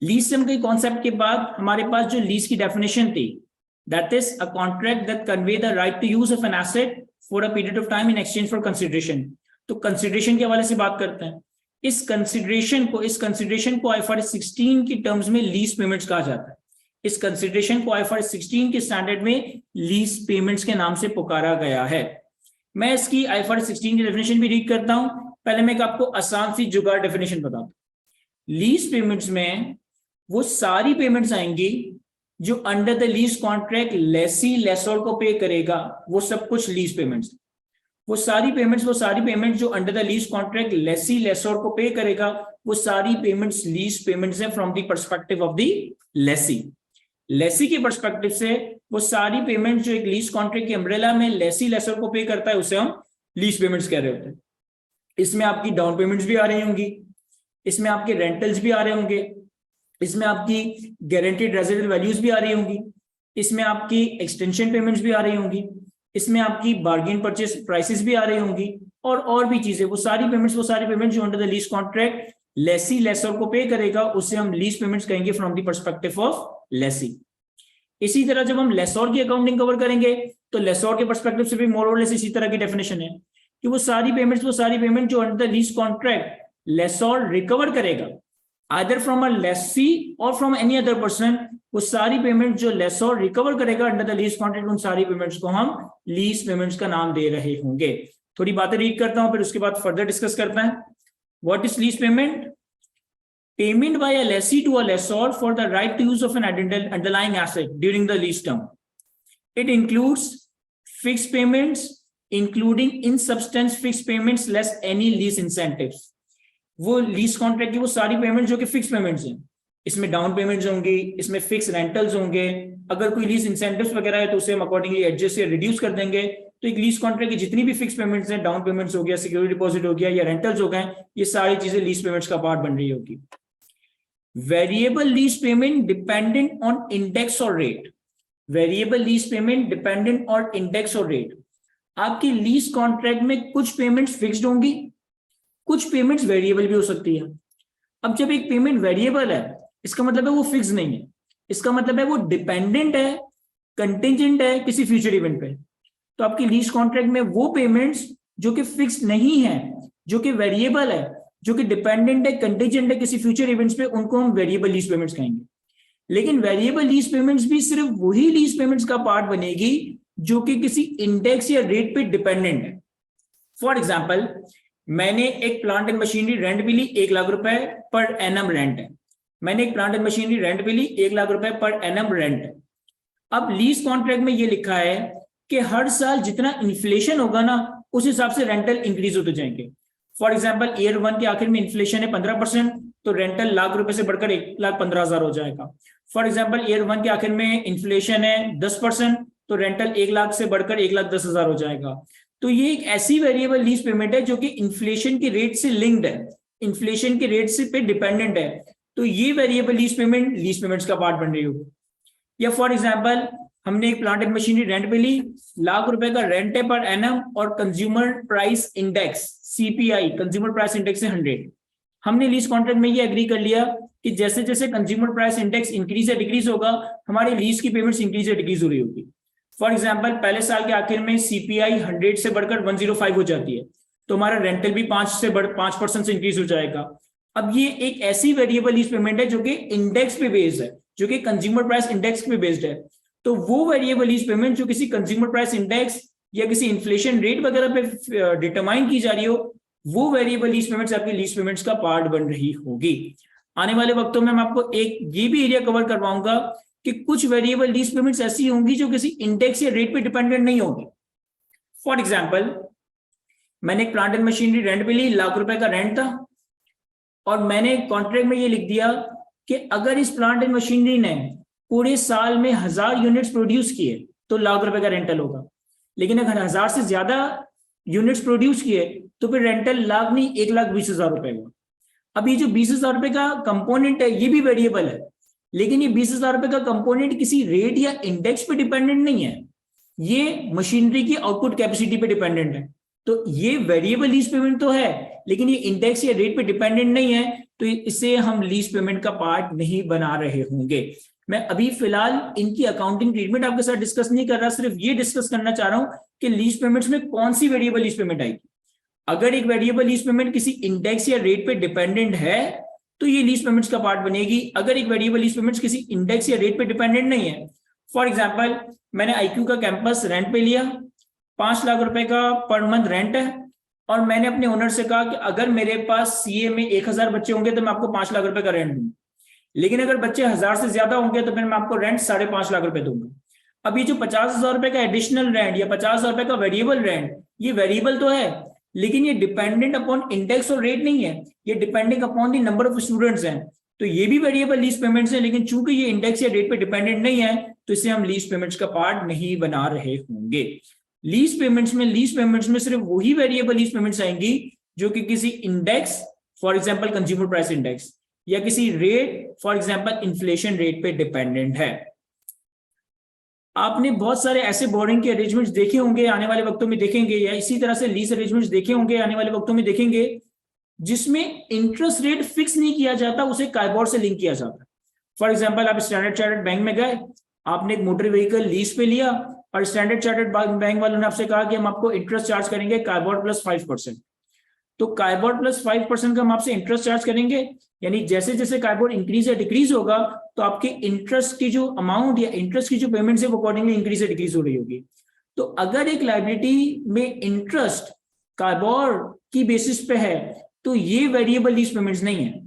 Lease सम के concept के बाद हमारे पास जो लीज की डेफिनेशन थी, that is a contract that convey the right to use of an asset for a period of time in exchange for consideration. तो consideration के हवाले से बात करते हैं। इस कंसिडरेशन को आईएफआरएस 16 की टर्म्स में लीज पेमेंट्स कहा जाता है। इस कंसिडरेशन को आईएफआरएस 16 के स्टैंडर्ड में लीज पेमेंट्स के नाम से पुकारा गया है। मैं इसकी आईएफआरएस 16 की डेफिनेशन भी रीड करता हूं। पहले मैं आपको आसान सी जुगाड़ डेफिनेशन बताता हूं। लीज पेमेंट्स में वो सारी पेमेंट्स आएंगी जो under the lease contract lessee lessor को पे करेगा, वो सब कुछ लीज पेमेंट्स। वो सारी पेमेंट्स जो under the lease contract lessee lessor को पे करेगा, वो सारी पेमेंट्स लीज पेमेंट्स है from the perspective of the lessee के पर्सपेक्टिव से वो सारी पेमेंट जो एक लीज कॉन्ट्रैक्ट की अम्ब्रेला में लेसी लेसर को पे करता है, उसे हम लीज पेमेंट्स कह रहे होते हैं। इसमें आपकी डाउन पेमेंट्स भी आ रही होंगी, इसमें आपके रेंटल्स भी आ रहे होंगे, इसमें आपकी गारंटीड रेजिडेंट वैल्यूज भी आ रही होंगी, इसमें आपकी एक्सटेंशन पेमेंट्स भी आ रही होंगी, इसमें आपकी बार्गेन परचेस प्राइसेस भी आ रही होंगी, और भी चीजें। वो सारी पेमेंट्स जो under the lease contract lessee lessor को पे करेगा, उससे हम लीज पेमेंट्स कहेंगे from the perspective of lessee. इसी तरह जब हम लेसोर की अकाउंटिंग कवर करेंगे तो लेसोर के पर्सपेक्टिव से भी मोर और लेस इसी तरह की डेफिनेशन है कि वो सारी पेमेंट जो under the lease contract lessor recover करेगा either from a lessee or from any other person, वो सारी पेमेंट जो लेसोर रिकवर करेगा अंडर द लीज कॉन्ट्रैक्ट, उन सारी पेमेंट्स को हम लीज पेमेंट्स का नाम दे रहे होंगे। थोड़ी बातें रीड करता हूं, फिर उसके बाद फर्दर डिस्कस करते हैं। What is lease payment? Payment by a lessee to a lessor for the right to use of an underlying asset during the lease term. It includes fixed payments, including in substance fixed payments less any lease incentives. वो lease contract की वो सारी payment जो कि fix payments हैं, इसमें down payments होंगी, इसमें फिक्स रेंटल्स होंगे। अगर कोई लीज इंसेंटिव्स वगैरह है तो उसे हम अकॉर्डिंगली एडजस्ट या रिड्यूस कर देंगे। तो एक लीज कॉन्ट्रैक्ट की जितनी भी फिक्स पेमेंट्स हैं, डाउन पेमेंट्स हो गया, सिक्योरिटी डिपॉजिट हो गया या रेंटल्स हो गए, ये सारी चीजें लीज पेमेंट्स का पार्ट बन रही होगी। Variable lease payment dependent on index or rate. Variable lease payment dependent on index or rate. आपकी लीज कॉन्ट्रैक्ट में कुछ पेमेंट्स फिक्स्ड होंगी, कुछ पेमेंट्स वेरिएबल भी हो सकती है। अब जब एक पेमेंट वेरिएबल है, इसका मतलब है वो फिक्स नहीं है, इसका मतलब है वो डिपेंडेंट है, कंटिंजेंट है किसी फ्यूचर इवेंट पे। तो आपकी लीज कॉन्ट्रैक्ट में वो पेमेंट्स जो कि फिक्स नहीं है, जो कि वेरिएबल है, जो कि डिपेंडेंट है, कंटिंजेंट है किसी फ्यूचर इवेंट्स पे, उनको हम वेरिएबल लीज पेमेंट्स कहेंगे। लेकिन वेरिएबल लीज पेमेंट्स भी सिर्फ वही लीज पेमेंट्स का पार्ट बनेगी जो कि किसी इंडेक्स या रेट पे डिपेंडेंट है। फॉर एग्जांपल, मैंने एक प्लांट एंड मशीनरी रेंट भी ली, 1 लाख रुपए पर एनम रेंट है। मैंने एक प्लांट एंड मशीनरी रेंट भी ली, 1 लाख रुपए पर एनम रेंट है। अब लीज कॉन्ट्रैक्ट में ये लिखा है कि हर साल जितना इन्फ्लेशन होगा ना, उस हिसाब से रेंटल इंक्रीज होते जाएंगे। फॉर एग्जाम्पल, ईयर 1 के आखिर में इन्फ्लेशन है 15%, तो रेंटल लाख रुपए से बढ़कर 1,15,000 हो जाएगा। फॉर एग्जाम्पल, ईयर 1 के आखिर में इन्फ्लेशन है 10%, तो रेंटल 1 लाख से बढ़कर 1,10,000 हो जाएगा। तो ये एक ऐसी वेरिएबल लीज पेमेंट है जो कि इन्फ्लेशन के रेट से लिंक्ड है, इन्फ्लेशन के रेट से पे डिपेंडेंट है। तो ये वेरिएबल लीज पेमेंट्स का पार्ट बन रही होगी। या फॉर एग्जाम्पल, हमने एक प्लांट एंड मशीनरी रेंट पे ली, लाख रुपए का रेंट है पर एनम, और consumer price index CPI, consumer price index है 100। हमने लीज कॉन्ट्रैक्ट में ये एग्री कर लिया कि जैसे जैसे कंज्यूमर प्राइस इंडेक्स इंक्रीज या डिक्रीज होगा, हमारी लीज की पेमेंट्स इंक्रीज या डिक्रीज हो रही होगी। फॉर एग्जाम्पल, पहले साल के आखिर में सीपीआई 100 से बढ़कर 105 हो जाती है, तो हमारा रेंटल भी 5% से इंक्रीज हो जाएगा। अब ये एक ऐसी वेरिएबल लीज पेमेंट है जो कि इंडेक्स पे बेस्ड है, जो कि कंज्यूमर प्राइस इंडेक्स पे बेस्ड है। तो वो वेरिएबल लीज पेमेंट जो किसी कंज्यूमर प्राइस इंडेक्स या किसी इन्फ्लेशन रेट वगैरह पे डिटरमाइन की जा रही हो, वो वेरिएबल लीज पेमेंट्स आपकी लीज पेमेंट्स का पार्ट बन रही होगी। आने वाले वक्तों में मैं आपको एक ये भी एरिया कवर करवाऊंगा कि कुछ वेरिएबल लीज पेमेंट्स ऐसी होंगी जो किसी इंडेक्स या रेट पे डिपेंडेंट नहीं होगी। फॉर एग्जाम्पल, मैंने एक प्लांट एंड मशीनरी रेंट पे ली, लाख रुपए का रेंट था, और मैंने कॉन्ट्रैक्ट में ये लिख दिया कि अगर इस प्लांट एंड मशीनरी ने पूरे साल में 1000 यूनिट्स प्रोड्यूस किए तो लाख रुपए का रेंटल होगा। लेकिन अगर 1000 से ज्यादा यूनिट्स प्रोड्यूस किए तो फिर रेंटल लाख नहीं 1,20,000 रुपए हुआ। अब ये जो 20,000 रुपए का कंपोनेंट है, ये भी वेरिएबल है, लेकिन ये 20,000 रुपए का कंपोनेंट किसी रेट या इंडेक्स पे डिपेंडेंट नहीं है, ये मशीनरी की आउटपुट कैपेसिटी पे डिपेंडेंट है। तो ये वेरिएबल लीज पेमेंट तो है, लेकिन ये इंडेक्स या रेट पे डिपेंडेंट नहीं है, तो इसे हम लीज पेमेंट का पार्ट नहीं बना रहे होंगे। मैं अभी फिलहाल इनकी अकाउंटिंग ट्रीटमेंट आपके साथ डिस्कस नहीं कर रहा, सिर्फ ये डिस्कस करना चाह रहा हूं कि लीज पेमेंट्स में कौन सी वेरिएबल लीज पेमेंट आएगी। अगर एक वेरिएबल लीज पेमेंट किसी इंडेक्स या रेट पे डिपेंडेंट है तो ये लीज पेमेंट्स का पार्ट बनेगी। अगर एक वेरिएबल लीज पेमेंट्स किसी इंडेक्स या रेट पे डिपेंडेंट नहीं है, फॉर एग्जांपल मैंने IQ का कैंपस रेंट पे लिया, 5 लाख रुपए का पर मंथ रेंट है, और मैंने अपने ओनर से कहा कि अगर मेरे पास CA में 1000 बच्चे होंगे तो मैं आपको 5 लाख रुपए का रेंट दूंगा, लेकिन अगर बच्चे 1000 से ज्यादा होंगे तो फिर मैं आपको रेंट 5.5 लाख रुपए दूंगा। अब ये जो 50,000 रुपए का एडिशनल रेंट या 50,000 रुपए का वेरिएबल रेंट, ये वेरिएबल तो है लेकिन ये dependent upon index or rate नहीं है, ये depending upon the number of students हैं। तो ये भी वेरिएबल लीज पेमेंट्स है, लेकिन चूंकि ये इंडेक्स या रेट पे डिपेंडेंट नहीं है तो इसे हम लीज पेमेंट्स का पार्ट नहीं बना रहे होंगे। लीज पेमेंट्स में सिर्फ वही वेरिएबल लीज पेमेंट्स आएंगी जो कि किसी index, for example consumer price index, या किसी rate, for example inflation rate पे डिपेंडेंट है। आपने बहुत सारे ऐसे बोरिंग के अरेंजमेंट्स देखे होंगे, आने वाले वक्तों में देखेंगे, या इसी तरह से लीज अरेंजमेंट्स देखे होंगे, आने वाले वक्तों में देखेंगे, जिसमें इंटरेस्ट रेट फिक्स नहीं किया जाता, उसे काइबोर से लिंक किया जाता है। फॉर एग्जांपल आप स्टैंडर्ड चार्टर्ड बैंक में गए, आपने एक मोटर व्हीकल लीज पे लिया और स्टैंडर्ड चार्टर्ड बैंक वालों ने आपसे कहा कि हम आपको इंटरेस्ट चार्ज करेंगे काइबोर प्लस 5%। तो काइबोर प्लस 5% का हम आपसे इंटरेस्ट चार्ज करेंगे, यानी जैसे जैसे काइबोर इंक्रीज या डिक्रीज होगा तो आपके इंटरेस्ट की जो अमाउंट या इंटरेस्ट की जो पेमेंट है वो अकॉर्डिंगली इंक्रीज या डिक्रीज हो रही होगी। तो अगर एक लायबिलिटी में इंटरेस्ट काइबोर की बेसिस पे है तो ये वेरिएबल लीज पेमेंट्स नहीं है।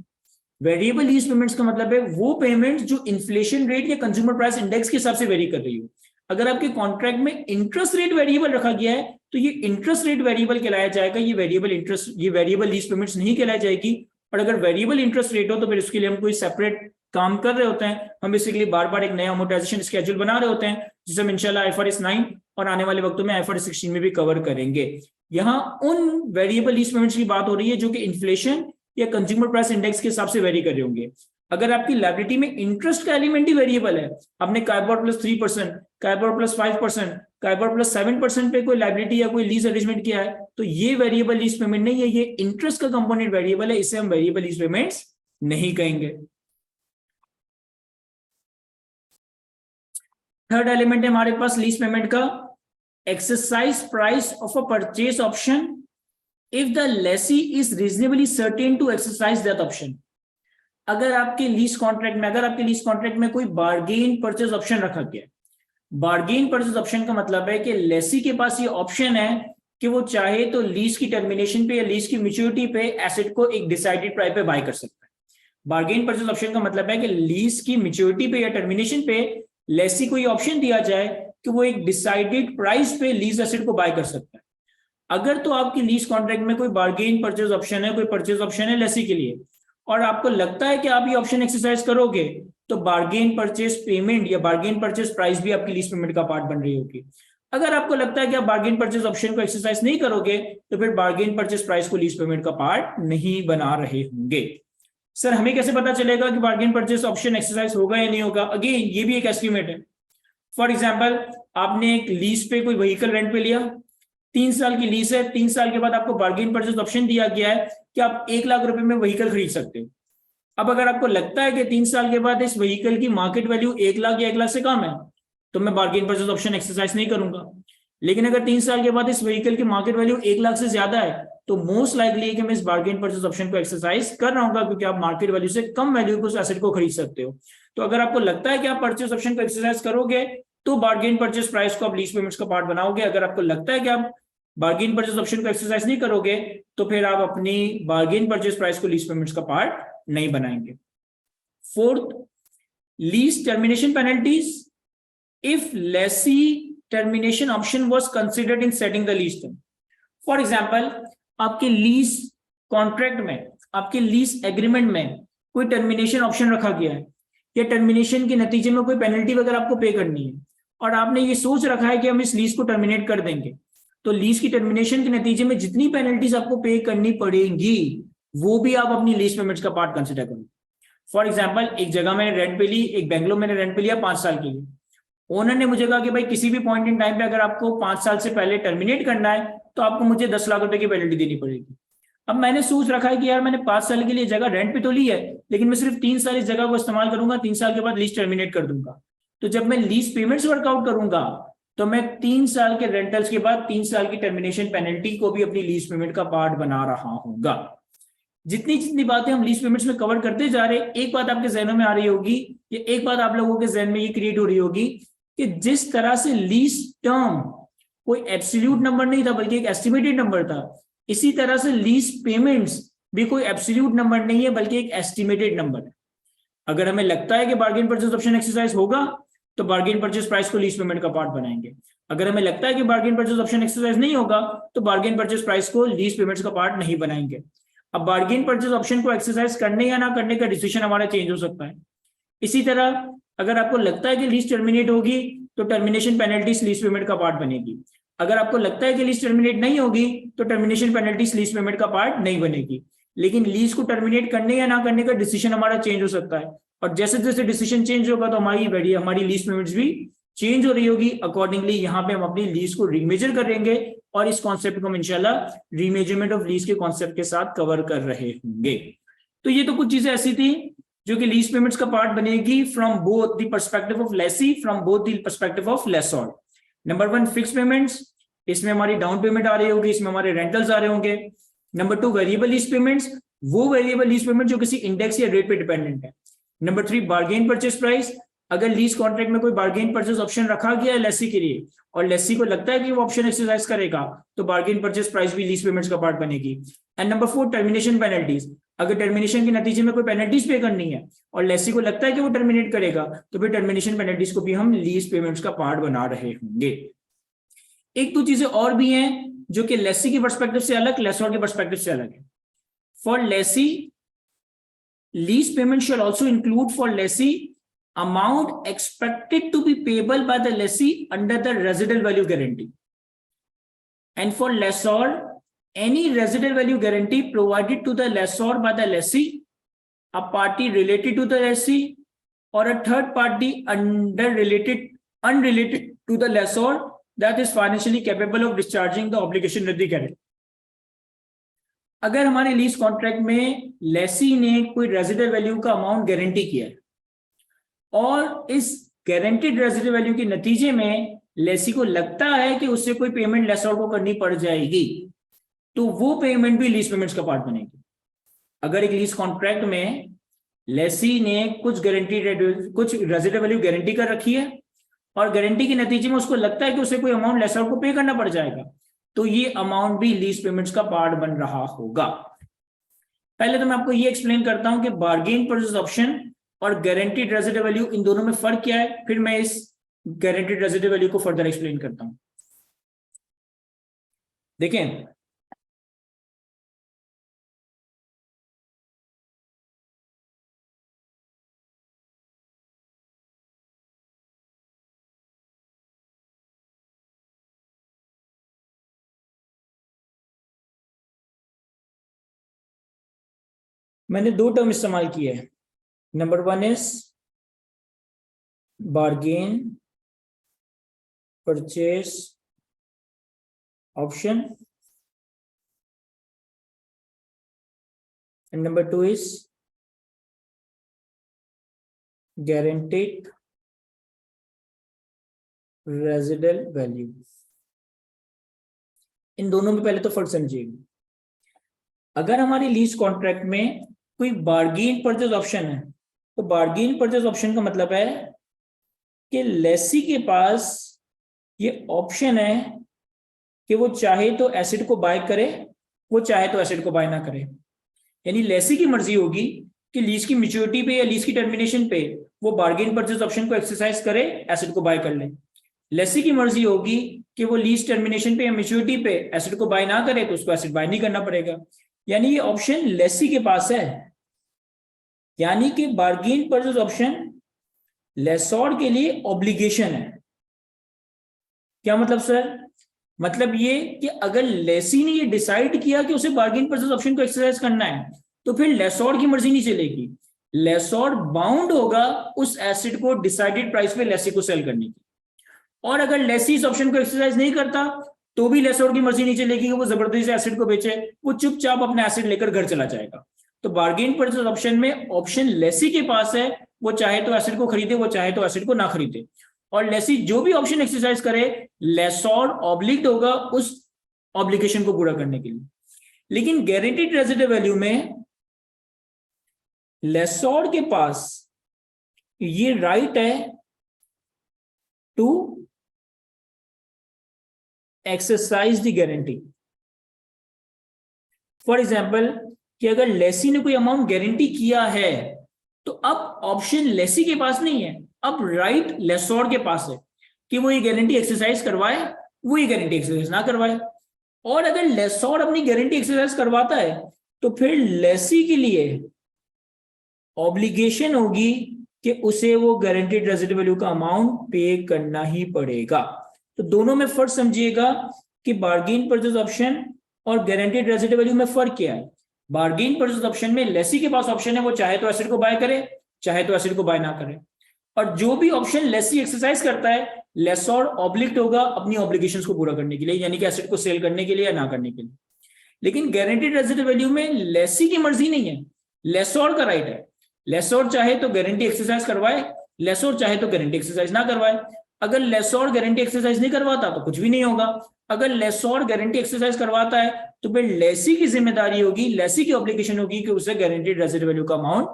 वेरिएबल लीज पेमेंट्स का मतलब है वो पेमेंट जो इन्फ्लेशन रेट या कंज्यूमर प्राइस इंडेक्स के हिसाब से वेरी कर रही हो। अगर आपके कॉन्ट्रैक्ट में इंटरेस्ट रेट वेरिएबल रखा गया है तो ये इंटरेस्ट रेट वेरिएबल कहलाया जाएगा, ये वेरिएबल लीज पेमेंट्स नहीं कहलाई जाएगी। और अगर वेरिएबल इंटरेस्ट रेट हो तो फिर उसके लिए हम कोई सेपरेट काम कर रहे होते हैं, हम बेसिकली बार बार एक नया अमोर्टाइजेशन स्केड्यूल बना रहे होते हैं, जिसे हम इंशाल्लाह IFRS 9 और आने वाले वक्तों में IFRS 16 में भी कवर करेंगे। यहाँ उन वेरिएबल लीज पेमेंट्स की बात हो रही है जो कि इन्फ्लेशन या कंज्यूमर प्राइस इंडेक्स के हिसाब से वेरी कर रहे होंगे। अगर आपकी लायबिलिटी में इंटरेस्ट का एलिमेंट ही वेरिएबल है, आपने KIBOR plus 3%, KIBOR plus 5%, KIBOR plus 7% पे कोई लायबिलिटी या कोई लीज अरेंजमेंट किया है, तो ये वेरिएबल लीज पेमेंट नहीं है, ये इंटरेस्ट का कंपोनेंट वेरिएबल है, इसे हम वेरिएबल लीज पेमेंट्स नहीं कहेंगे। थर्ड एलिमेंट है हमारे पास लीज पेमेंट का, exercise price of a purchase option if the lessee is reasonably certain to exercise that option. अगर आपके लीज कॉन्ट्रैक्ट में कोई बार्गेन परचेज ऑप्शन रखा गया है, बार्गेन परचेज ऑप्शन का मतलब है कि लेसी के पास ये ऑप्शन है कि वो चाहे तो लीज की टर्मिनेशन पे या लीज की मैच्योरिटी पे एसेट को एक डिसाइडेड प्राइस पे बाय कर सकता है। बार्गेन परचेज ऑप्शन का मतलब है कि लीज की मैच्योरिटी पे या टर्मिनेशन पे लेसी को ये ऑप्शन दिया जाए कि वो एक डिसाइडेड प्राइस पे लीज एसेट को बाय कर सकता है। अगर तो आपकी लीज कॉन्ट्रैक्ट में कोई बार्गेन परचेज ऑप्शन है, कोई परचेज ऑप्शन है लेसी के लिए, और आपको लगता है कि आप ये ऑप्शन एक्सरसाइज करोगे तो बार्गेन परचेज पेमेंट या बार्गेन परचेज प्राइस भी आपकी लीज पेमेंट का पार्ट बन रही होगी। अगर आपको लगता है कि आप बार्गेन परचेज ऑप्शन को एक्सरसाइज नहीं करोगे तो फिर बार्गेन परचेज प्राइस को लीज पेमेंट का पार्ट नहीं बना रहे होंगे। सर हमें कैसे पता चलेगा कि बार्गेन परचेज ऑप्शन एक्सरसाइज होगा या नहीं होगा? अगेन ये भी एक एस्टिमेट है। फॉर एग्जाम्पल आपने एक लीज पे कोई व्हीकल रेंट पे लिया, 3 साल की लीज है, 3 साल के बाद आपको बार्गेन परचेज ऑप्शन दिया गया है कि आप 1 लाख रुपए में व्हीकल खरीद सकते हो। अब अगर आपको लगता है कि 3 साल के बाद इस व्हीकल की मार्केट वैल्यू 1 लाख या 1 लाख से कम है तो मैं बार्गेन परचेज ऑप्शन एक्सरसाइज नहीं करूंगा। लेकिन अगर 3 साल के बाद इस व्हीकल की मार्केट वैल्यू 1 लाख से ज्यादा है तो मोस्ट लाइकली है कि मैं इस बार्गेन परचेज ऑप्शन को एक्सरसाइज कर रहा हूँ, क्योंकि आप मार्केट वैल्यू से कम वैल्यू को उस एसेट को खरीद सकते हो। तो अगर आपको लगता है कि आप परचेज ऑप्शन को एक्सरसाइज करोगे तो बार्गेन परचेज प्राइस को आप लीज पेमेंट्स का पार्ट बनाओगे। अगर आपको लगता है कि आप बार्गेन परचेज ऑप्शन को एक्सरसाइज नहीं करोगे तो फिर आप अपनी बार्गेन परचेज प्राइस को लीज पेमेंट्स का पार्ट नहीं बनाएंगे। Fourth, lease termination penalties if lessee termination option was considered in setting the lease term. For example आपके लीज कॉन्ट्रैक्ट में, आपके लीज एग्रीमेंट में कोई टर्मिनेशन ऑप्शन रखा गया है या टर्मिनेशन के नतीजे में कोई पेनल्टी वगैरह आपको पे करनी है और आपने ये सोच रखा है कि हम इस लीज को टर्मिनेट कर देंगे, तो लीज की टर्मिनेशन के नतीजे में जितनी पेनल्टीज आपको पे करनी पड़ेंगी वो भी आप अपनी लीज पेमेंट्स का पार्ट कंसिडर करें। फॉर एग्जांपल एक जगह मैंने रेंट पे ली, एक बेंगलोर मैंने रेंट पे लिया 5 साल के लिए। ओनर ने मुझे कहा कि भाई किसी भी पॉइंट इन टाइम पे अगर आपको 5 साल से पहले टर्मिनेट करना है तो आपको मुझे 10 लाख रुपए की पेनल्टी देनी पड़ेगी। अब मैंने सोच रखा है कि यार मैंने 5 साल के लिए जगह रेंट पे तो ली है, लेकिन मैं सिर्फ 3 साल इस जगह को इस्तेमाल करूंगा, 3 साल के बाद लीज टर्मिनेट कर दूंगा। तो जब मैं लीज पेमेंट्स वर्कआउट करूंगा तो मैं 3 साल के रेंटल्स के बाद 3 साल की टर्मिनेशन पेनल्टी को भी अपनी लीज पेमेंट का पार्ट बना रहा हूंगा। जितनी जितनी बातें हम लीज पेमेंट्स में कवर करते जा रहे, एक बात आपके जहनों में आ रही होगी, या एक बात आप लोगों के जहन में ये क्रिएट हो रही होगी कि जिस तरह से लीज टर्म कोई एब्सोल्यूट नंबर नहीं था बल्कि एक एस्टिमेटेड नंबर था, इसी तरह से लीज पेमेंट्स भी कोई एब्सोल्यूट नंबर नहीं है बल्कि एक एस्टिमेटेड नंबर है। अगर हमें लगता है कि बार्गेन परचेज ऑप्शन एक्सरसाइज होगा तो बार्गेन परचेज प्राइस को लीज पेमेंट का पार्ट बनाएंगे। अगर हमें लगता है कि बार्गेन परचेज ऑप्शन एक्सरसाइज नहीं होगा तो बार्गेन परचेज प्राइस को लीज पेमेंट्स का पार्ट नहीं बनाएंगे। अब बार्गेन परचेज ऑप्शन को एक्सरसाइज करने या ना करने का डिसीजन हमारा चेंज हो सकता है। इसी तरह अगर आपको लगता है कि लीज टर्मिनेट होगी तो टर्मिनेशन पेनल्टीज लीज पेमेंट का पार्ट बनेगी। अगर आपको लगता है कि लीज टर्मिनेट नहीं होगी तो टर्मिनेशन पेनल्टीज लीज पेमेंट का पार्ट नहीं बनेगी। लेकिन लीज को टर्मिनेट करने या ना करने का डिसीजन हमारा चेंज हो सकता है, और जैसे जैसे डिसीजन चेंज होगा तो हमारी लीज पेमेंट्स भी चेंज हो रही होगी। अकॉर्डिंगली यहाँ पे हम अपनी लीज को रीमेजर करेंगे और इस कॉन्सेप्ट को हम इंशाल्लाह रीमेजरमेंट ऑफ लीज के कॉन्सेप्ट के साथ कवर कर रहे होंगे। तो ये तो कुछ चीजें ऐसी थी जो कि लीज पेमेंट्स का पार्ट बनेगी from both the perspective of lessee, from both the perspective of lessor. Number 1 fix payments, इसमें हमारी डाउन पेमेंट आ रही होगी, इसमें हमारे रेंटल्स आ रहे होंगे। नंबर 2 वेरिएबल लीज पेमेंट्स, वो वेरिएबल लीज पेमेंट जो किसी इंडेक्स या रेट पे डिपेंडेंट है। नंबर 3 बार्गेन परचेज प्राइस, अगर लीज कॉन्ट्रैक्ट में कोई बार्गेन परचेज ऑप्शन रखा गया है लेसी के लिए और लेसी को लगता है कि वो ऑप्शन एक्सरसाइज करेगा तो बार्गेन परचेज प्राइस भी लीज पेमेंट्स का पार्ट बनेगी। एंड नंबर 4 टर्मिनेशन पेनल्टीज, अगर टर्मिनेशन के नतीजे में कोई पेनल्टीज पे करनी है और लेसी को लगता है कि वो टर्मिनेट करेगा तो फिर टर्मिनेशन पेनल्टीज को भी हम लीज पेमेंट्स का पार्ट बना रहे होंगे। एक दो चीजें और भी हैं जो कि लेसी की पर्सपेक्टिव से अलग, लेसोर के पर्सपेक्टिव से अलग है। For lessee, lease payment shall also include for lessee amount expected to be payable by the lessee under the residual value guarantee, and for lessor any residual value guarantee provided to the lessor by the lessee, a party related to the lessee or a third party unrelated to the lessor that is financially capable of discharging the obligation with the guarantee। अगर हमारे lease contract में लेसी ने कोई residual value का amount guarantee किया है और इस गारंटीड रेजिडुअल वैल्यू के नतीजे में लेसी को लगता है कि उससे कोई पेमेंट लेसर को करनी पड़ जाएगी तो वो पेमेंट भी लीज पेमेंट्स का पार्ट बनेगी। अगर एक लीज कॉन्ट्रैक्ट में लेसी ने कुछ रेजिडुअल वैल्यू गारंटी कर रखी है और गारंटी के नतीजे में उसको लगता है कि उसे कोई अमाउंट लेसर को पे करना पड़ जाएगा तो ये अमाउंट भी लीज पेमेंट्स का पार्ट बन रहा होगा। पहले तो मैं आपको ये एक्सप्लेन करता हूं कि बार्गेन परचेज ऑप्शन और गारंटीड रेजिडुअल वैल्यू इन दोनों में फर्क क्या है, फिर मैं इस गारंटीड रेजिडुअल वैल्यू को फर्दर एक्सप्लेन करता हूं। देखें, मैंने 2 टर्म इस्तेमाल किए हैं। Number 1 is bargain purchase option and number 2 is guaranteed residual value. इन दोनों में पहले तो फर्क समझिएगा। अगर हमारी लीज कॉन्ट्रैक्ट में कोई बार्गेन परचेज ऑप्शन है तो बार्गेन परचेज ऑप्शन का मतलब है कि लेसी के पास ये ऑप्शन है कि वो चाहे तो एसेट को बाय करे, वो चाहे तो एसेट को बाय ना करे। यानी लेसी की मर्जी होगी कि लीज की मैच्योरिटी पे या लीज की टर्मिनेशन पे वो बार्गेन परचेज ऑप्शन को एक्सरसाइज करे, एसेट को बाय कर ले। लेसी की मर्जी होगी कि वो लीज टर्मिनेशन पे या मैच्योरिटी पे एसेट को बाय ना करे तो उसको एसेट बाय नहीं करना पड़ेगा। यानी ये ऑप्शन लेसी के पास है। यानी कि बार्गेन परचेज ऑप्शन लेसॉर के लिए ऑब्लिगेशन है। क्या मतलब सर? मतलब ये कि अगर लेसी ने ये डिसाइड किया कि उसे बार्गेन परचेज ऑप्शन को एक्सरसाइज करना है तो फिर लेसॉर की मर्जी नहीं चलेगी। लेसॉर बाउंड होगा उस एसेट को डिसाइडेड प्राइस पे लेसी को सेल करने की। और अगर लेसी इस ऑप्शन को एक्सरसाइज नहीं करता तो भी लेसोर की मर्जी नहीं चलेगी कि वो जबरदस्ती से एसेट को बेचे, वो चुपचाप अपने एसेट लेकर घर चला जाएगा। तो बार्गेन परचेज ऑप्शन में ऑप्शन लेसी के पास है, वो चाहे तो एसेट को खरीदे, वो चाहे तो एसेट को ना खरीदे, और लेसी जो भी ऑप्शन एक्सरसाइज करे लेसोर ऑब्लिग्ड होगा उस ऑब्लिगेशन को पूरा करने के लिए। लेकिन गारंटीड रेजिडुअल वैल्यू में लेसोर के पास ये राइट है to exercise the guarantee. For example कि अगर लेसी ने कोई अमाउंट गारंटी किया है तो अब ऑप्शन लेसी के पास नहीं है, अब राइट लेसोर के पास है कि वो ये गारंटी एक्सरसाइज करवाए, वो ये गारंटी एक्सरसाइज ना करवाए। और अगर लेसोर अपनी गारंटी एक्सरसाइज करवाता है तो फिर लेसी के लिए ऑब्लिगेशन होगी कि उसे वो गारंटीड रेजिडुअल वैल्यू का अमाउंट पे करना ही पड़ेगा। तो दोनों में फर्क समझिएगा कि बार्गेन परचेज ऑप्शन और गारंटीड रेजिडुअल वैल्यू में फर्क क्या है। बार्गेन परचेज ऑप्शन में लेसी के पास ऑप्शन है, वो चाहे तो एसेट को बाय करे, चाहे तो एसेट को बाय ना करे, और जो भी ऑप्शन लेसी एक्सरसाइज करता है लेसोर ऑब्लिग्ड होगा अपनी ऑब्लिगेशंस को पूरा करने के लिए, यानी कि एसेट को सेल करने के लिए या ना करने के लिए। लेकिन गारंटीड रेजिडुअल वैल्यू में लेसी की मर्जी नहीं है, लेसोर का राइट है। लेसोर चाहे तो गारंटी एक्सरसाइज करवाए, लेसोर चाहे तो गारंटी एक्सरसाइज ना करवाए। अगर लेसोर गारंटी एक्सरसाइज नहीं करवाता तो कुछ भी नहीं होगा, अगर लेसोर गारंटी एक्सरसाइज करवाता है तो फिर लेसी की जिम्मेदारी होगी, लेसी की ऑब्लिगेशन होगी कि उसे गारंटीड रेजिडुअल वैल्यू का अमाउंट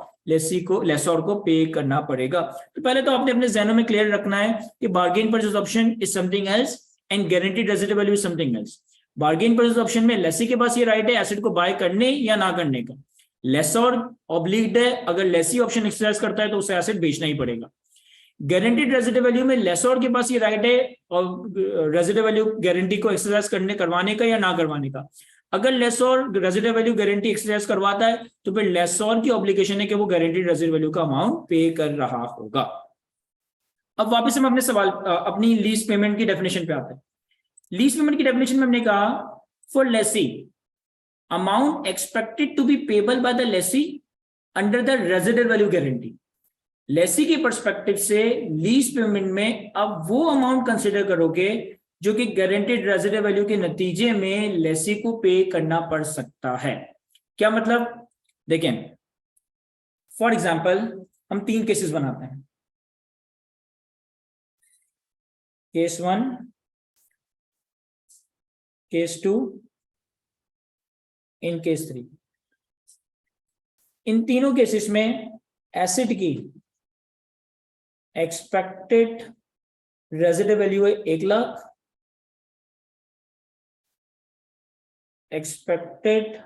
लेसोर को पे करना पड़ेगा। तो पहले तो आपने अपने ज़हनों में क्लियर रखना है कि bargain purchase option is something else and guaranteed residual value is something else. Bargain purchase option में लेसी के पास ये राइट है एसेट को बाय करने या ना करने का, लेसोर ऑब्लिग्ड है, अगर लेसी ऑप्शन एक्सरसाइज करता है तो उसे एसेट बेचना ही पड़ेगा। गारंटीड रेजिडुअल वैल्यू में लेसोर के पास ये राइट है और रेजिडुअल वैल्यू गारंटी को एक्सरसाइज करवाने का या ना करवाने का। अगर लेसोर रेजिडुअल वैल्यू गारंटी एक्सरसाइज करवाता है तो फिर लेसोर की ऑब्लिगेशन है कि वो गारंटीड रेजिडुअल वैल्यू का अमाउंट पे कर रहा होगा। अब वापस हम अपनी लीज पेमेंट की डेफिनेशन पे आते हैं। लीज पेमेंट की डेफिनेशन में हमने कहा for lessee amount expected to be payable by the lessee under the residual value guarantee। Lessee के पर्सपेक्टिव से लीज पेमेंट में अब वो अमाउंट कंसिडर करोगे जो कि गारंटीड रेजिडुअल वैल्यू के नतीजे में लेसी को पे करना पड़ सकता है। क्या मतलब, देखें फॉर एग्जांपल हम 3 केसेस बनाते हैं, केस 1, केस 2 इन केस 3। इन तीनों केसेस में एसेट की एक्सपेक्टेड रेजिडुअल वैल्यू है 1 लाख, एक्सपेक्टेड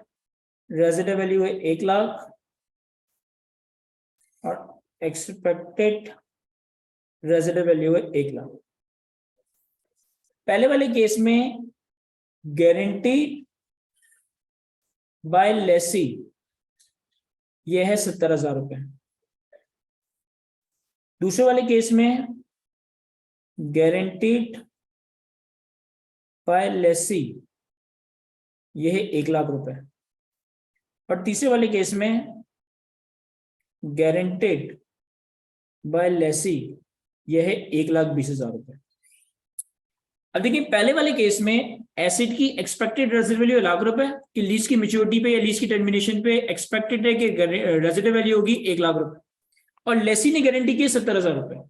रेजिडुअल वैल्यू है 1 लाख और एक्सपेक्टेड रेजिडुअल वैल्यू है 1 लाख। पहले वाले केस में गारंटी बाय लेसी यह है 70,000 रुपए। दूसरे वाले केस में गारंटीड बाय लेसी यह है 1 लाख रुपए और तीसरे वाले केस में गारंटीड बाय लेसी यह है 1,20,000 रुपए। अब देखिए पहले वाले केस में एसेट की एक्सपेक्टेड रेजिडुअल वैल्यू 1 लाख रुपए कि लीज की मैच्योरिटी पे या लीज की टर्मिनेशन पे एक्सपेक्टेड है कि रेजिडुअल वैल्यू होगी 1 लाख रुपए और लेसी ने गारंटी की 70,000 रुपए।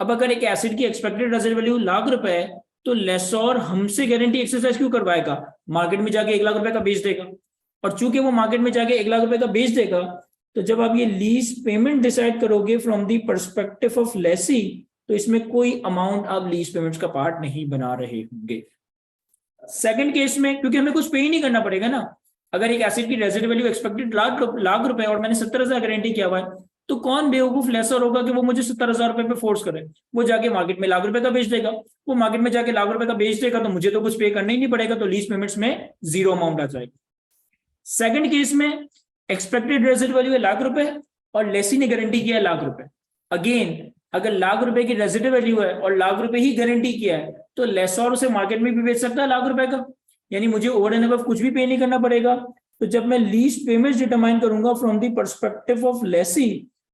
अब अगर एक एसेट की एक्सपेक्टेड रेजिडुअल वैल्यू 1 लाख रुपए है तो लेसोर हमसे गारंटी एक्सरसाइज क्यों करवाएगा, मार्केट में जाके 1 लाख रुपए का बेच देगा और चूंकि वो मार्केट में जाके 1 लाख रुपए का बेच देगा तो जब आप ये लीज पेमेंट डिसाइड करोगे from the perspective of Lesi तो इसमें कोई अमाउंट आप लीज पेमेंट्स का पार्ट नहीं बना रहे होंगे। सेकंड केस में क्योंकि हमें कुछ पे ही नहीं करना पड़ेगा ना, अगर एक एसेट की रेजिडुअल वैल्यू एक्सपेक्टेड लाख रुपए और मैंने 70,000 गारंटी किया हुआ है तो कौन बेवकूफ लेसर होगा कि वो मुझे 70,000 रुपए पे फोर्स करे, वो जाके मार्केट में 1 लाख रुपए का बेच देगा, वो मार्केट में जाके 1 लाख रुपए का बेच देगा तो मुझे तो कुछ पे करना ही नहीं पड़ेगा, तो लीज पेमेंट्स में 0 अमाउंट आ जाएगा। सेकंड केस में एक्सपेक्टेड रेजिडुअल वैल्यू 1 लाख रुपए और लेसी ने गारंटी किया 1 लाख रुपए। अगेन अगर 1 लाख रुपए की रेजिडुअल वैल्यू है और 1 लाख रुपए ही गारंटी किया है तो लेसर उसे मार्केट में भी बेच सकता है 1 लाख रुपए का, यानी मुझे ओवर एंड अबव कुछ भी पे नहीं करना पड़ेगा। तो जब मैं लीज पेमेंट्स डिटरमाइन करूंगा from the perspective of Lesi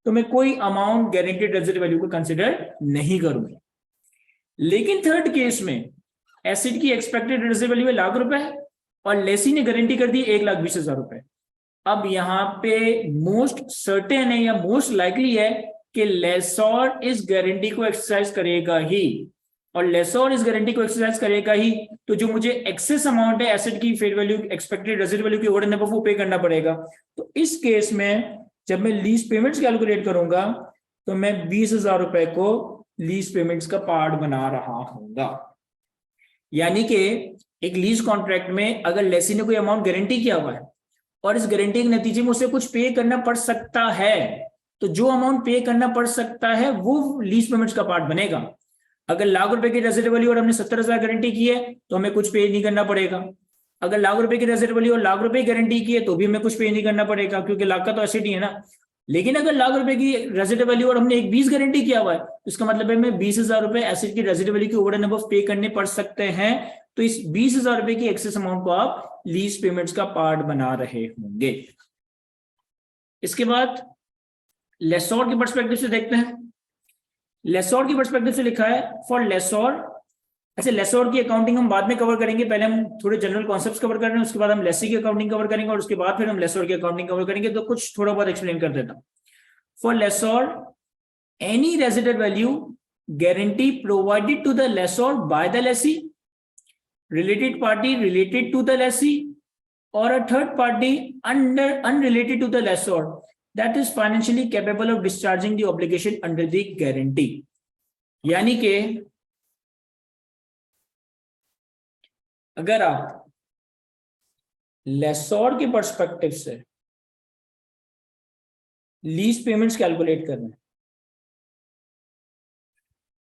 तो मैं कोई अमाउंट गारंटीड रेजिडुअल वैल्यू को कंसीडर नहीं करूंगा। लेकिन थर्ड केस में एसिड की एक्सपेक्टेड रिजर्व वैल्यू है ₹1,00,000 और लेसी ने गारंटी कर दी 1,20,000 रुपए। अब यहाँ पे मोस्ट सर्टेन है या मोस्ट लाइकली है कि लेसोर इस गारंटी को एक्सरसाइज करेगा ही, और लेसोर इस गारंटी को एक्सरसाइज करेगा ही, तो जो मुझे एक्सेस अमाउंट है एसेट की fair value expected residual value की ओवर एंड अबव वो पे करना पड़ेगा। तो इस केस में जब मैं लीज पेमेंट्स कैलकुलेट करूंगा तो मैं 20,000 रुपए को लीज पेमेंट्स का पार्ट बना रहा हूंगा। यानी कि एक लीज कॉन्ट्रैक्ट में अगर लेसी ने कोई अमाउंट गारंटी किया हुआ है और इस गारंटी के नतीजे में उसे कुछ पे करना पड़ सकता है, तो जो अमाउंट पे करना पड़ सकता है वो लीज पेमेंट्स का पार्ट बनेगा। अगर ₹1,00,000 की रेजिडुअल वैल्यू और हमने 70,000 गारंटी की है तो हमें कुछ पे नहीं करना पड़ेगा। अगर ₹1,00,000 की रेजिडुअल वैल्यू और ₹1,00,000 गारंटी की है तो भी हमें कुछ पे नहीं करना पड़ेगा, क्योंकि लाख का तो एसेट ही है ना। लेकिन अगर ₹1,00,000 की रेजिडुअल वैल्यू और हमने 20 गारंटी किया हुआ है तो इसका मतलब है मैं 20,000 रुपए एसेट की रेजिडुअल वैल्यू के ओवर एंड अबव पे करने पड़ सकते हैं। तो इस 20,000 रुपए की एक्सेस अमाउंट को आप लीज पेमेंट्स का पार्ट बना रहे होंगे। इसके बाद लेसोर के पर्सपेक्टिव से देखते हैं। लेसोर की पर्सपेक्टिव से लिखा है फॉर लेसोर। अच्छा, लेसोर की अकाउंटिंग हम बाद में कवर करेंगे, पहले हम थोड़े जनरल कॉन्सेप्ट्स कवर कर रहे हैं, उसके बाद हम लेसी की अकाउंटिंग कवर करेंगे और उसके बाद फिर हम लेसोर की अकाउंटिंग कवर करेंगे। तो कुछ थोड़ा बहुत एक्सप्लेन कर देता हूं। For lessor any residual value guarantee provided to the lessor by the lessee, related party related to the lessee, or a third party unrelated to the lessor that is financially capable of discharging the obligation under the guarantee। यानी कि अगर आप लेसोर के perspective से lease payments calculate कर रहे हैं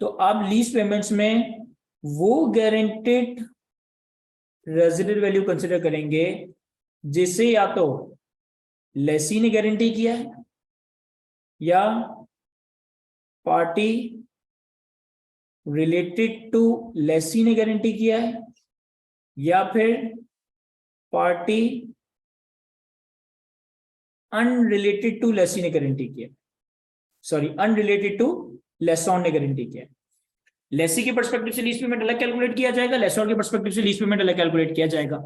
तो आप लीज पेमेंट्स में वो गारंटेड रेजिडुअल वैल्यू कंसिडर करेंगे जिसे या तो लेसी ने गारंटी किया है या पार्टी रिलेटेड टू लेसी ने गारंटी किया है या फिर पार्टी अनरिलेटेड टू लेसी ने गारंटी किया, सॉरी अनरिलेटेड टू लेसोर ने गारंटी किया। लेसी के पर्सपेक्टिव से लीज पेमेंट अलग कैलकुलेट किया जाएगा, लेसोर के पर्सपेक्टिव से लीज पेमेंट अलग कैलकुलेट किया जाएगा।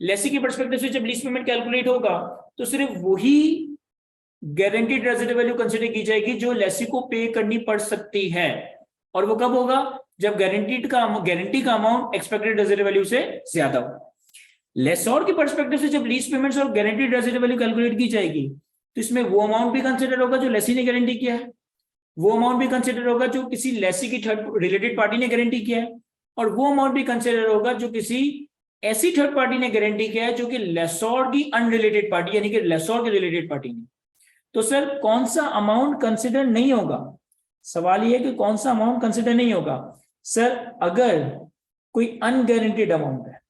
लेसी के पर्सपेक्टिव से जब लीज पेमेंट कैलकुलेट होगा तो सिर्फ वही गारंटीड रेजिडुअल वैल्यू कंसीडर की जाएगी जो लेसी को पे करनी पड़ सकती है, और वो कब होगा जब गारंटी का अमाउंट एक्सपेक्टेड रेजिडुअल वैल्यू से ज्यादा हो। लेसोर के पर्सपेक्टिव से जब लीज पेमेंट्स और गारंटीड रेजिडुअल वैल्यू कैलकुलेट की जाएगी तो इसमें वो अमाउंट भी कंसीडर होगा जो लेसी ने गारंटी किया है, वो अमाउंट भी कंसिडर होगा जो किसी लेसी की थर्ड रिलेटेड पार्टी ने गारंटी किया है, और वो अमाउंट भी कंसिडर होगा जो किसी ऐसी थर्ड पार्टी ने गारंटी किया है जो कि लेसोर की अनरिलेटेड पार्टी यानी कि लेसोर की रिलेटेड पार्टी ने। तो सर कौन सा अमाउंट कंसिडर नहीं होगा? सवाल ये है कि कौन सा अमाउंट कंसिडर नहीं होगा। सर अगर कोई अनगारंटीड अमाउंट है,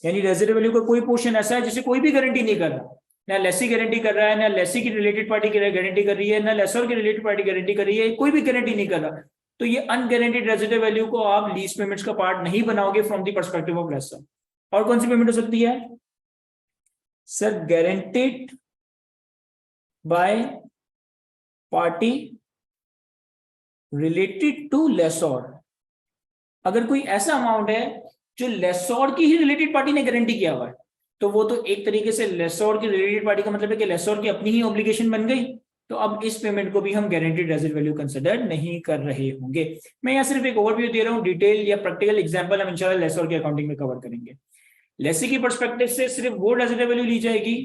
यानी रेजिडुअल वैल्यू का कोई पोर्शन ऐसा है जिसे कोई भी गारंटी नहीं कर रहा, ना लेसी गारंटी कर रहा है, ना लेसी की रिलेटेड पार्टी गारंटी कर रही है, ना लेसोर की रिलेटेड पार्टी गारंटी कर रही है, कोई भी गारंटी नहीं कर रहा, तो ये अनगारंटीड रेजिडुअल वैल्यू को आप लीज पेमेंट्स का पार्ट नहीं बनाओगे from the perspective of lessor. और कौन सी पेमेंट हो सकती है? Sir guaranteed by party related to lessor. अगर कोई ऐसा अमाउंट है जो लेसोर की ही रिलेटेड पार्टी ने गारंटी किया हुआ है तो वो तो एक तरीके से लेसोर की रिलेटेड पार्टी का मतलब है कि लेसोर की अपनी ही ऑब्लिगेशन बन गई, तो अब इस पेमेंट को भी हम गारंटीड रेजिडुअल वैल्यू कंसीडर नहीं कर रहे होंगे। मैं यहाँ सिर्फ एक ओवरव्यू दे रहा हूँ, डिटेल या प्रैक्टिकल एग्जांपल हम इंशाल्लाह लेसोर की अकाउंटिंग में कवर करेंगे। लेसी की पर्सपेक्टिव से सिर्फ वो रेजिडुअल वैल्यू ली जाएगी,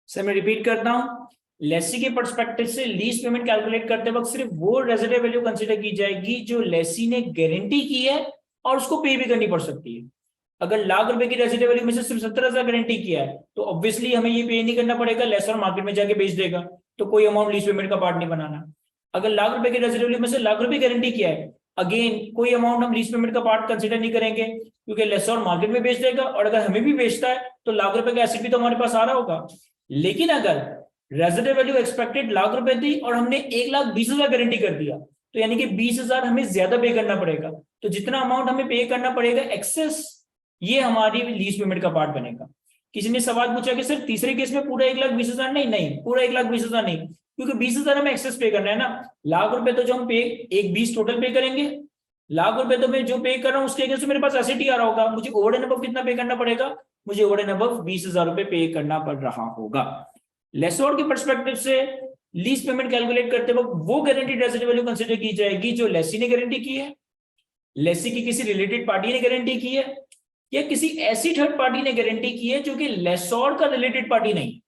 सर मैं रिपीट करता हूं, लेसी के पर्सपेक्टिव से लीज पेमेंट कैलकुलेट करते वक्त सिर्फ वो रेजिडुअल वैल्यू कंसीडर की जाएगी जो लेसी ने गारंटी की है और उसको पे भी करनी पड़ सकती है। अगर ₹1,00,000 की रेजिडुअल वैल्यू में से सिर्फ 70,000 गारंटी किया है तो ऑब्वियसली हमें ये पे नहीं करना पड़ेगा, लेसर मार्केट में जाके बेच देगा, तो कोई अमाउंट लीज पेमेंट का पार्ट नहीं बनाना। अगर ₹1,00,000 की रेजिडुअल वैल्यू में से ₹1,00,000 गारंटी किया है, अगेन कोई अमाउंट हम लीज पेमेंट का पार्ट कंसीडर नहीं करेंगे क्योंकि लेसर मार्केट में बेच देगा, और अगर हमें भी बेचता है तो ₹1,00,000 का एसेट भी तो हमारे पास आ रहा होगा। लेकिन अगर रेजिडुअल वैल्यू एक्सपेक्टेड ₹1,00,000 थी और हमने 1,20,000 गारंटी कर दिया तो यानी कि 20,000 हमें ज्यादा पे करना पड़ेगा, तो जितना अमाउंट हमें पे करना पड़ेगा एक्सेस, ये हमारी लीज पेमेंट का पार्ट बनेगा। किसी ने सवाल पूछा कि सर तीसरे केस में पूरा 1,20,000 नहीं, पूरा 1,20,000 नहीं, क्योंकि 20,000 हमें एक्सेस पे करना है ना, लाख रुपए तो जो हम पे 1,20 टोटल पे करेंगे, लाख रुपए तो मैं जो पे कर रहा हूँ उसके अगेंस्ट मेरे पास एसेट ही आ रहा होगा, मुझे ओवर एंड अबव कितना पे करना पड़ेगा, मुझे ओवर एंड अबव 20,000 रुपए पे करना पड़ रहा होगा। लेसोर के पर्सपेक्टिव से लीज पेमेंट कैलकुलेट करते वक्त वो गारंटीड एसेट वैल्यू कंसीडर की जाएगी जो लेसी ने गारंटी की है, लेसी की किसी रिलेटेड पार्टी ने गारंटी की है, या किसी ऐसी थर्ड पार्टी ने गारंटी की है जो कि लेसोर का रिलेटेड पार्टी नहीं।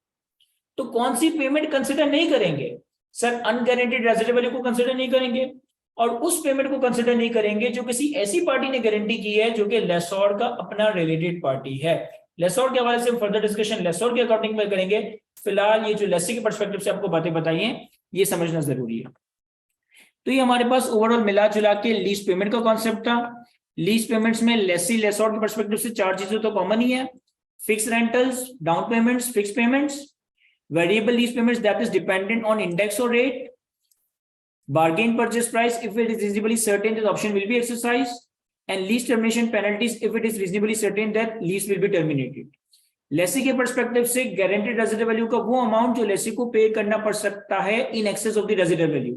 तो कौन सी पेमेंट कंसिडर नहीं करेंगे सर, अनगारंटीड रेजिडेंट वैल्यू को कंसिडर नहीं करेंगे, और उस पेमेंट को कंसिडर नहीं करेंगे जो किसी ऐसी पार्टी ने गारंटी की है जो कि लेसोर का अपना रिलेटेड पार्टी है। लेसोर के हवाले से हम फर्दर डिस्कशन लेसोर के अकॉर्डिंग में करेंगे, फिलहाल ये जो लेसी के पर्सपेक्टिव से आपको बातें बताई हैं ये समझना जरूरी है। तो ये हमारे पास ओवरऑल मिला जुला के लीज पेमेंट का कॉन्सेप्ट था। लीज पेमेंट्स में लेसी लेसोर के पर्सपेक्टिव से चार चीजें तो कॉमन ही है, fix rentals, down payments, fix payments, variable lease payments that is dependent on index or rate, bargain purchase price if it is reasonably certain that the option will be exercised, and lease termination penalties if it is reasonably certain that lease will be terminated. Lessee के perspective से guaranteed resident value का वो amount जो लेसी को पे करना पड़ सकता है in excess of the residual value,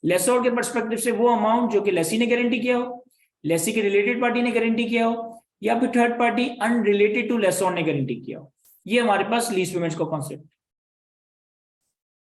lessor के पर्सपेक्टिव से वो अमाउंट जो कि लेसी ने गारंटी किया हो, लेसी के रिलेटेड पार्टी ने गारंटी किया हो, या फिर थर्ड पार्टी अनरिलेटेड टू लेसोर ने गारंटी किया हो। ये हमारे पास लीज पेमेंट्स का कॉन्सेप्ट।